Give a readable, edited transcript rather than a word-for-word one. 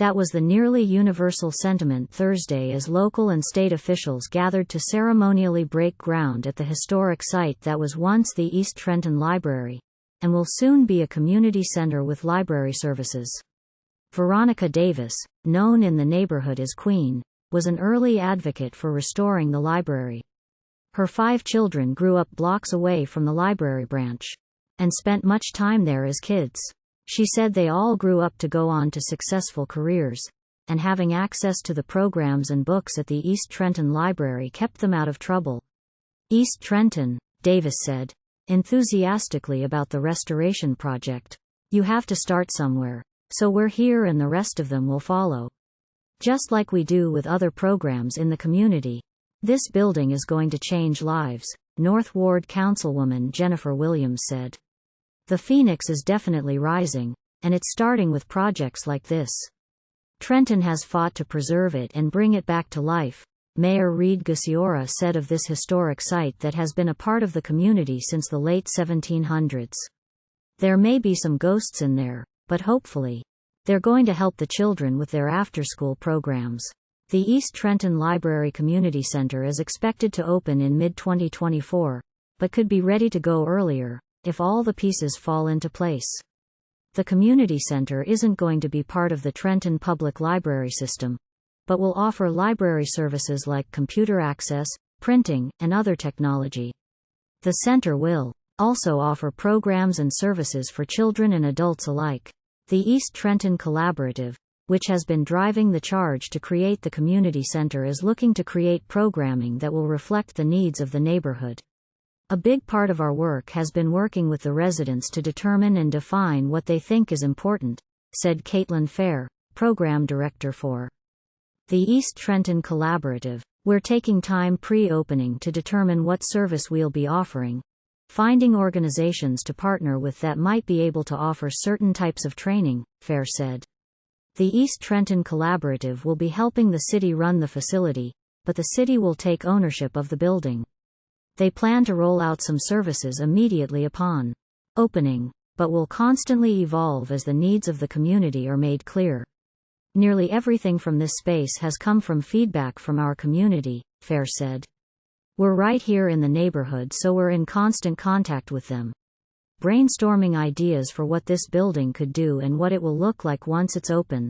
That was the nearly universal sentiment Thursday as local and state officials gathered to ceremonially break ground at the historic site that was once the East Trenton Library, and will soon be a community center with library services. Veronica Davis, known in the neighborhood as Queen, was an early advocate for restoring the library. Her 5 children grew up blocks away from the library branch, and spent much time there as kids. She said they all grew up to go on to successful careers, and having access to the programs and books at the East Trenton Library kept them out of trouble. East Trenton, Davis said, enthusiastically about the restoration project. You have to start somewhere, so we're here and the rest of them will follow. Just like we do with other programs in the community. This building is going to change lives, North Ward Councilwoman Jennifer Williams said. The phoenix is definitely rising, and it's starting with projects like this. Trenton has fought to preserve it and bring it back to life, Mayor Reed Gusiora said of this historic site that has been a part of the community since the late 1700s. There may be some ghosts in there, but hopefully, they're going to help the children with their after-school programs. The East Trenton Library Community Center is expected to open in mid-2024, but could be ready to go earlier, if all the pieces fall into place. The community center isn't going to be part of the Trenton Public Library system, but will offer library services like computer access, printing, and other technology. The center will also offer programs and services for children and adults alike. The East Trenton Collaborative, which has been driving the charge to create the community center, is looking to create programming that will reflect the needs of the neighborhood. A big part of our work has been working with the residents to determine and define what they think is important, said Caitlin Fair, program director for the East Trenton Collaborative. We're taking time pre-opening to determine what service we'll be offering, finding organizations to partner with that might be able to offer certain types of training, Fair said. The East Trenton Collaborative will be helping the city run the facility, but the city will take ownership of the building. They plan to roll out some services immediately upon opening, but will constantly evolve as the needs of the community are made clear. Nearly everything from this space has come from feedback from our community, Fair said. We're right here in the neighborhood, so we're in constant contact with them, brainstorming ideas for what this building could do and what it will look like once it's open.